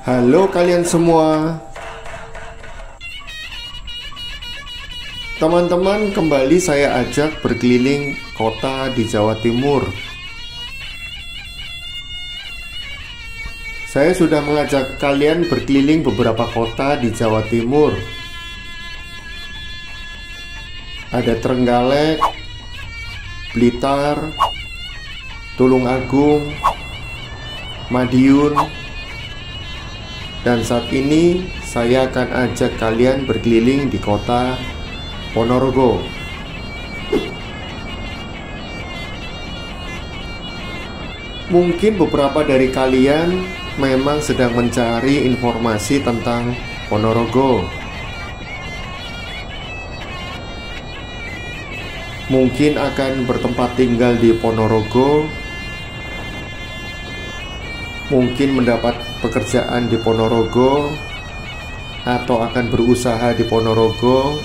Halo kalian semua. Teman-teman, kembali saya ajak berkeliling kota di Jawa Timur. Saya sudah mengajak kalian berkeliling beberapa kota di Jawa Timur. Ada Trenggalek, Blitar, Tulungagung, Madiun, dan saat ini saya akan ajak kalian berkeliling di kota Ponorogo. Mungkin beberapa dari kalian memang sedang mencari informasi tentang Ponorogo. Mungkin akan bertempat tinggal di Ponorogo, mungkin mendapat pekerjaan di Ponorogo, atau akan berusaha di Ponorogo,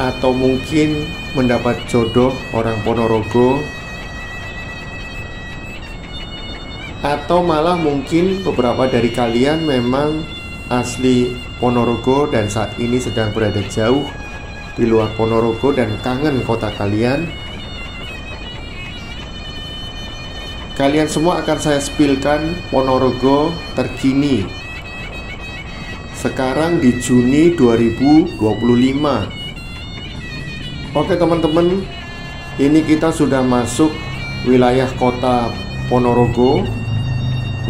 atau mungkin mendapat jodoh orang Ponorogo, atau malah mungkin beberapa dari kalian memang asli Ponorogo dan saat ini sedang berada jauh di luar Ponorogo dan kangen kota kalian. Kalian semua akan saya spilkan Ponorogo terkini sekarang di Juni 2025. Oke teman-teman, ini kita sudah masuk wilayah kota Ponorogo.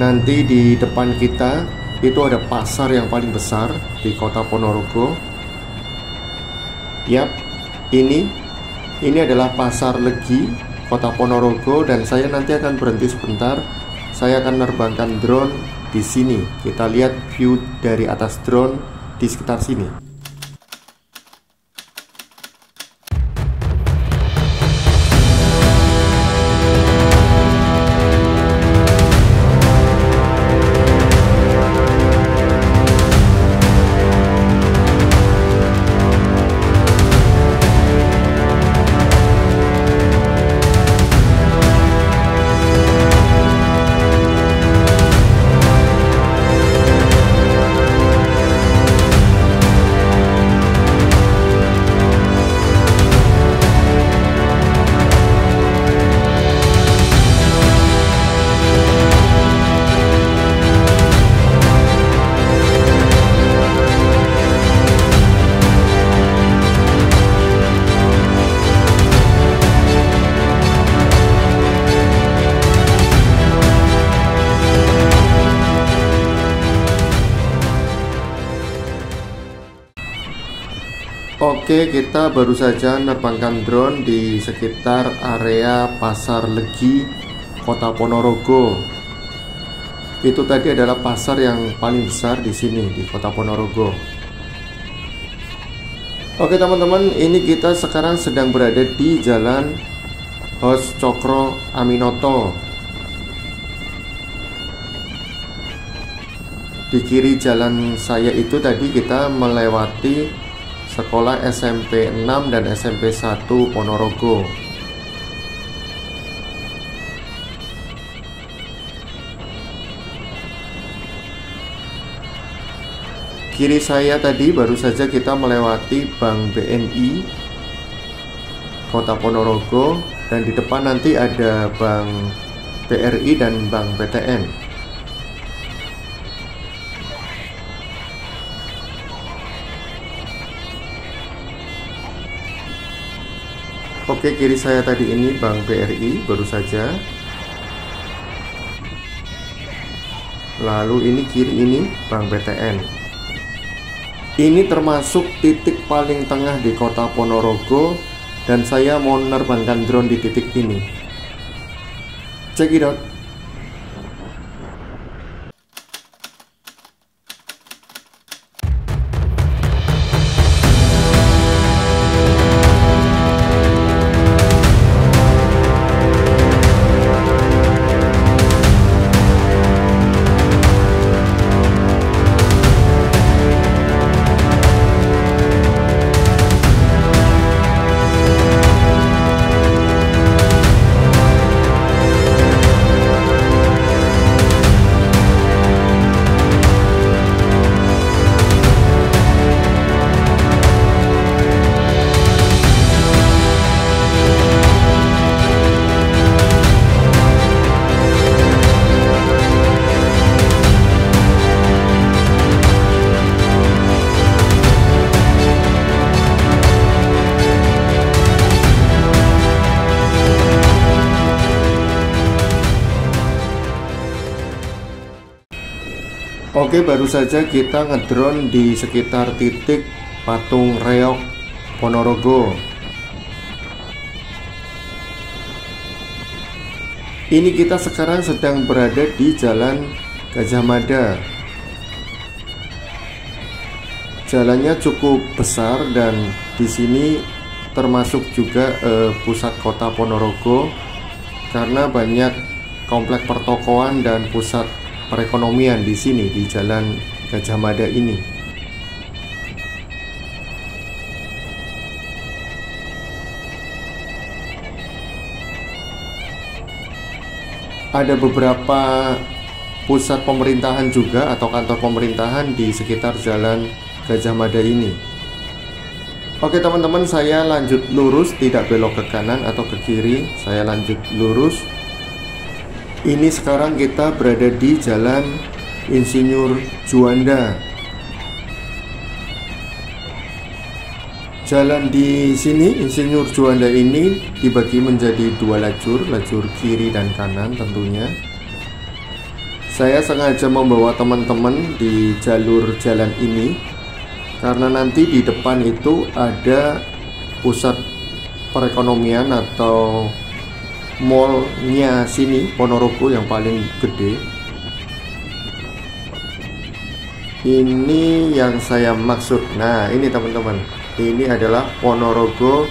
Nanti di depan kita itu ada pasar yang paling besar di kota Ponorogo. Yap, ini adalah Pasar Legi Kota Ponorogo, dan saya nanti akan berhenti sebentar. Saya akan menerbangkan drone di sini. Kita lihat view dari atas drone di sekitar sini. Oke, kita baru saja menerbangkan drone di sekitar area Pasar Legi Kota Ponorogo. Itu tadi adalah pasar yang paling besar di sini di Kota Ponorogo. Oke teman-teman, ini kita sekarang sedang berada di Jalan Hos Cokro Aminoto. Di kiri jalan saya itu tadi kita melewati sekolah SMP 6 dan SMP 1 Ponorogo. Kiri saya tadi baru saja kita melewati Bank BNI Kota Ponorogo, dan di depan nanti ada Bank BRI dan Bank BTN. Oke, kiri saya tadi ini Bank BRI baru saja. Lalu ini kiri ini Bank BTN. Ini termasuk titik paling tengah di kota Ponorogo, dan saya mau menerbangkan drone di titik ini. Check it out. Oke, baru saja kita ngedrone di sekitar titik patung reok Ponorogo. Ini kita sekarang sedang berada di Jalan Gajah Mada. Jalannya cukup besar dan di sini termasuk juga pusat kota Ponorogo karena banyak komplek pertokoan dan pusat perekonomian di sini di Jalan Gajah Mada ini. Ada beberapa pusat pemerintahan juga atau kantor pemerintahan di sekitar Jalan Gajah Mada ini. Oke teman-teman, saya lanjut lurus, tidak belok ke kanan atau ke kiri, saya lanjut lurus. Ini sekarang kita berada di Jalan Insinyur Juanda. Jalan di sini Insinyur Juanda ini dibagi menjadi dua lajur, lajur kiri dan kanan tentunya. Saya sengaja membawa teman-teman di jalur jalan ini karena nanti di depan itu ada pusat perekonomian atau mallnya sini Ponorogo yang paling gede. Ini yang saya maksud. Nah ini teman-teman, ini adalah Ponorogo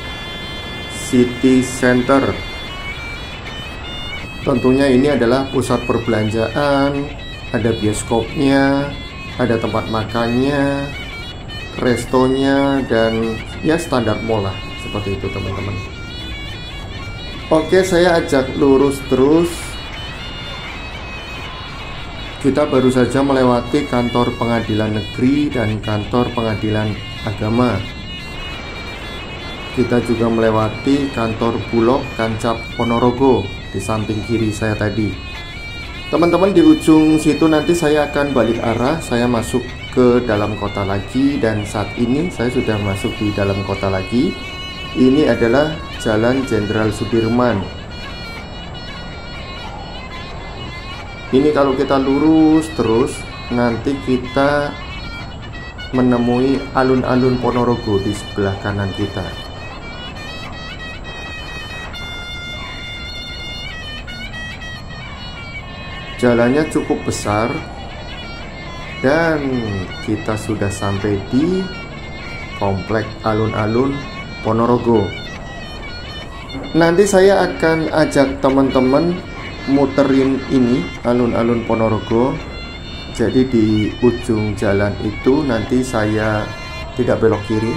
City Center. Tentunya ini adalah pusat perbelanjaan, ada bioskopnya, ada tempat makannya, restonya, dan ya standar mall lah, seperti itu teman-teman. Oke, saya ajak lurus terus. Kita baru saja melewati kantor pengadilan negeri dan kantor pengadilan agama. Kita juga melewati kantor Bulog Kancap Ponorogo di samping kiri saya tadi. Teman-teman, di ujung situ nanti saya akan balik arah, saya masuk ke dalam kota lagi, dan saat ini saya sudah masuk di dalam kota lagi. Ini adalah Jalan Jenderal Sudirman. Ini kalau kita lurus terus, nanti kita menemui alun-alun Ponorogo di sebelah kanan kita. Jalannya cukup besar dan kita sudah sampai di komplek alun-alun Ponorogo. Nanti saya akan ajak teman-teman muterin ini alun-alun Ponorogo. Jadi di ujung jalan itu nanti saya tidak belok kiri,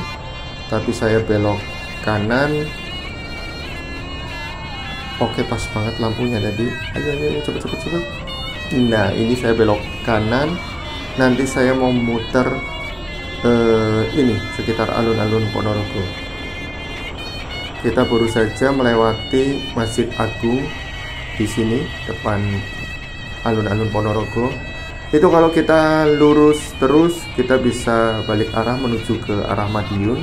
tapi saya belok kanan. Oke, pas banget lampunya tadi. Ayo cepet. Nah ini saya belok kanan. Nanti saya mau muter ini sekitar alun-alun Ponorogo. Kita baru saja melewati Masjid Agung di sini depan alun-alun Ponorogo. Itu kalau kita lurus terus kita bisa balik arah menuju ke arah Madiun.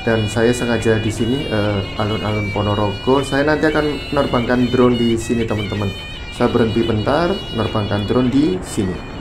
Dan saya sengaja di sini alun-alun Ponorogo. Saya nanti akan menerbangkan drone di sini teman-teman. Saya berhenti bentar, menerbangkan drone di sini.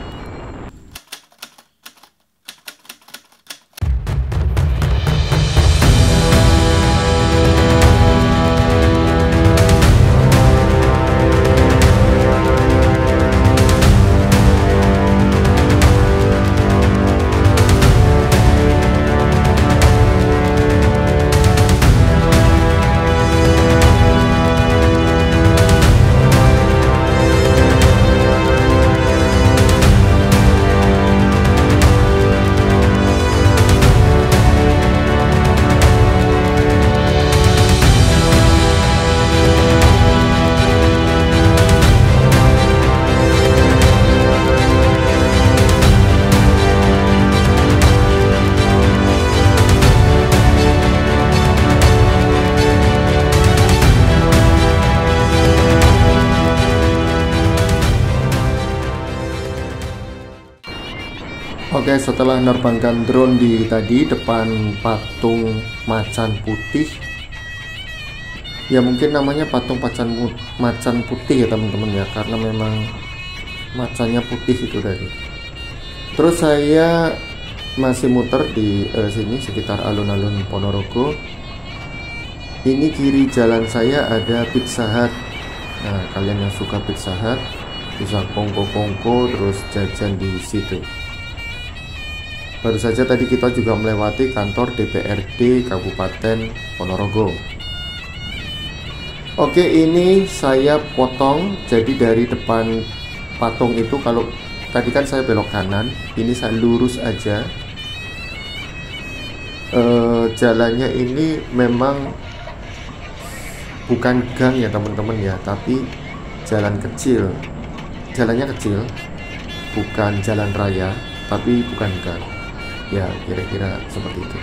Oke, setelah menerbangkan drone di tadi depan patung macan putih, ya mungkin namanya patung macan putih ya teman-teman ya, karena memang macanya putih itu tadi. Terus saya masih muter di sini sekitar alun-alun Ponorogo. Ini kiri jalan saya ada Pizza Hut. Nah, kalian yang suka Pizza Hut bisa kongko-kongko terus jajan di situ. Baru saja tadi kita juga melewati kantor DPRD Kabupaten Ponorogo. Oke, ini saya potong, jadi dari depan patung itu, kalau tadi kan saya belok kanan, ini saya lurus aja. Jalannya ini memang bukan gang ya teman-teman ya, tapi jalan kecil. Jalannya kecil, bukan jalan raya, tapi bukan gang. Ya kira-kira seperti itu.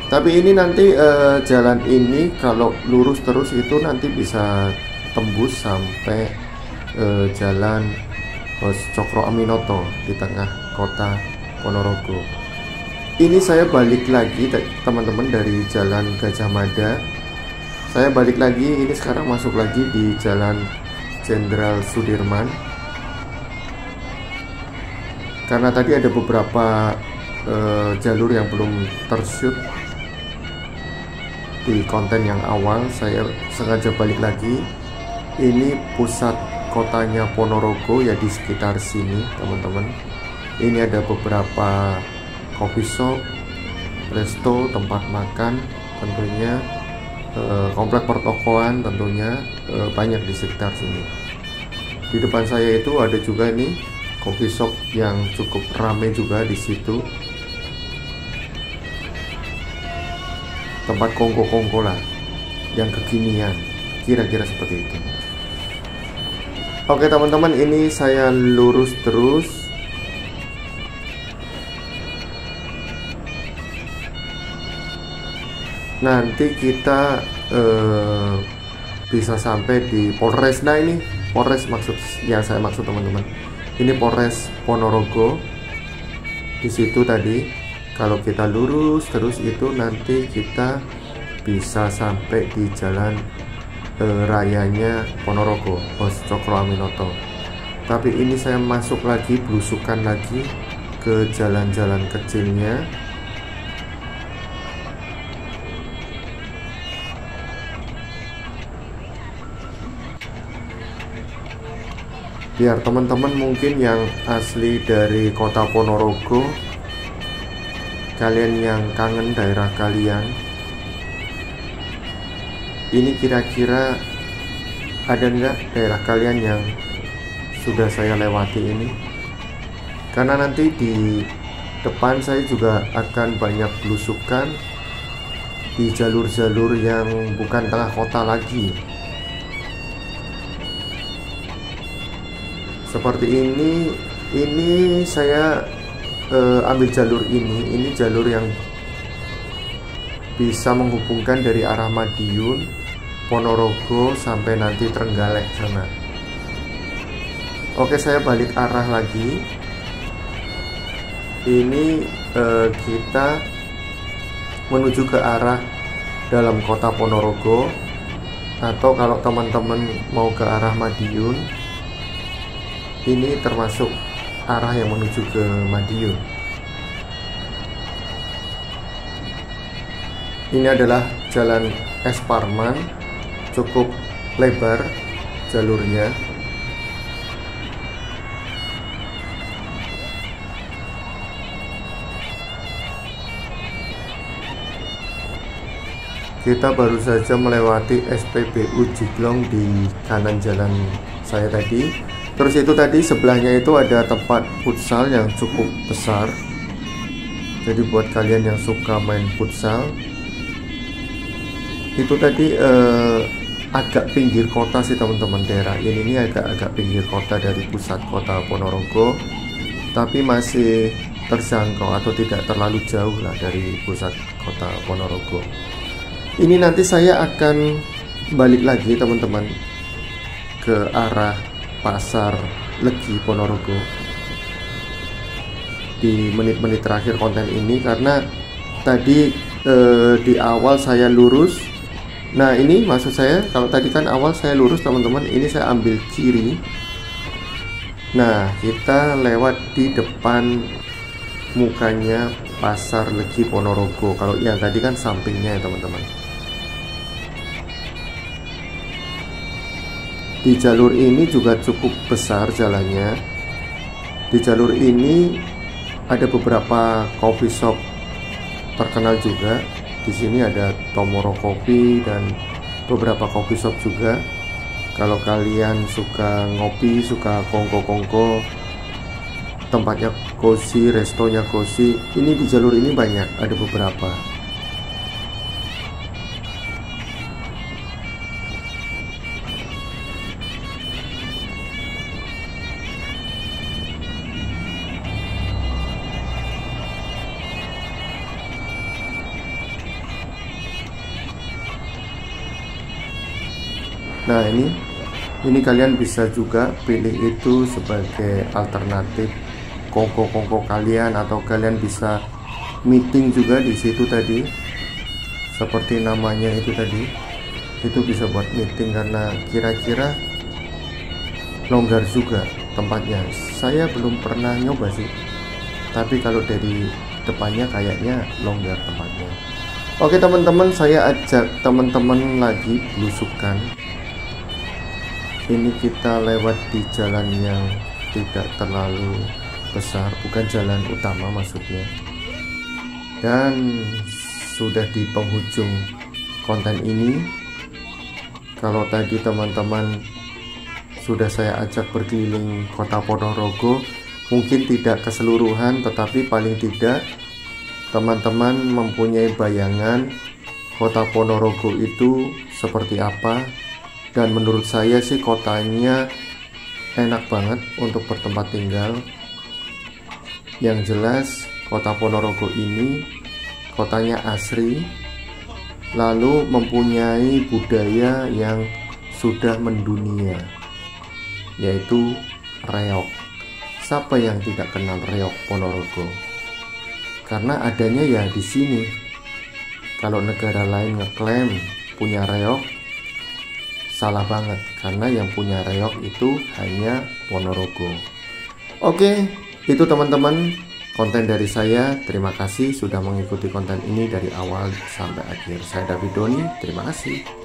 Tapi ini nanti jalan ini kalau lurus terus itu nanti bisa tembus sampai jalan Cokro Aminoto di tengah kota Ponorogo. Ini saya balik lagi teman-teman dari jalan Gajah Mada. Saya balik lagi, ini sekarang masuk lagi di jalan Jenderal Sudirman. Karena tadi ada beberapa jalur yang belum tershoot di konten yang awal, saya sengaja balik lagi. Ini pusat kotanya Ponorogo ya, di sekitar sini teman-teman. Ini ada beberapa coffee shop, resto, tempat makan tentunya, komplek pertokoan tentunya banyak di sekitar sini. Di depan saya itu ada juga nih coffee shop yang cukup ramai juga di situ. Tempat kongko-kongko lah yang kekinian, kira-kira seperti itu. Oke teman-teman, ini saya lurus terus. Nanti kita bisa sampai di Polres. Nah, ini Polres yang saya maksud teman-teman. Ini Polres Ponorogo. Di situ tadi. Kalau kita lurus terus itu nanti kita bisa sampai di jalan rayanya Ponorogo, Cokro Aminoto. Tapi ini saya masuk lagi, belusukan lagi ke jalan-jalan kecilnya. Biar teman-teman mungkin yang asli dari kota Ponorogo, kalian yang kangen daerah kalian, ini kira-kira ada nggak daerah kalian yang sudah saya lewati ini? Karena nanti di depan saya juga akan banyak belusukan di jalur-jalur yang bukan tengah kota lagi. Seperti ini saya ambil jalur ini jalur yang bisa menghubungkan dari arah Madiun, Ponorogo sampai nanti Trenggalek sana. Oke, saya balik arah lagi. Ini kita menuju ke arah dalam kota Ponorogo, atau kalau teman-teman mau ke arah Madiun, ini termasuk arah yang menuju ke Madiun. Ini adalah jalan Es Parman, cukup lebar jalurnya. Kita baru saja melewati SPBU Jiglong di kanan jalan saya tadi. Terus itu tadi sebelahnya itu ada tempat futsal yang cukup besar. Jadi buat kalian yang suka main futsal, itu tadi agak pinggir kota sih teman-teman. Daerah ini agak pinggir kota dari pusat kota Ponorogo, tapi masih terjangkau atau tidak terlalu jauh lah dari pusat kota Ponorogo. Ini nanti saya akan balik lagi teman-teman ke arah Pasar Legi Ponorogo di menit-menit terakhir konten ini, karena tadi di awal saya lurus. Nah, ini maksud saya, kalau tadi kan awal saya lurus teman-teman, ini saya ambil kiri. Nah, kita lewat di depan mukanya Pasar Legi Ponorogo. Kalau yang tadi kan sampingnya ya teman-teman. Di jalur ini juga cukup besar jalannya. Di jalur ini ada beberapa coffee shop terkenal juga. Di sini ada Tomoro Kopi dan beberapa coffee shop juga. Kalau kalian suka ngopi, suka kongko-kongko, tempatnya cozy, restonya cozy, ini di jalur ini banyak, ada beberapa. Nah, ini kalian bisa juga pilih itu sebagai alternatif kongko-kongko kalian, atau kalian bisa meeting juga di situ tadi. Seperti namanya itu tadi, itu bisa buat meeting karena kira-kira longgar juga tempatnya. Saya belum pernah nyoba sih, tapi kalau dari depannya kayaknya longgar tempatnya. Oke teman-teman, saya ajak teman-teman lagi belusukan. Ini kita lewat di jalan yang tidak terlalu besar, bukan jalan utama maksudnya, dan sudah di penghujung konten ini. Kalau tadi teman-teman sudah saya ajak berkeliling kota Ponorogo, mungkin tidak keseluruhan, tetapi paling tidak teman-teman mempunyai bayangan kota Ponorogo itu seperti apa. Dan menurut saya sih kotanya enak banget untuk bertempat tinggal. Yang jelas kota Ponorogo ini kotanya asri, lalu mempunyai budaya yang sudah mendunia, yaitu reog. Siapa yang tidak kenal reog Ponorogo? Karena adanya ya di sini. Kalau negara lain ngeklaim punya reog, salah banget, karena yang punya reog itu hanya Ponorogo. Oke, itu teman-teman konten dari saya. Terima kasih sudah mengikuti konten ini dari awal sampai akhir. Saya David Doni, terima kasih.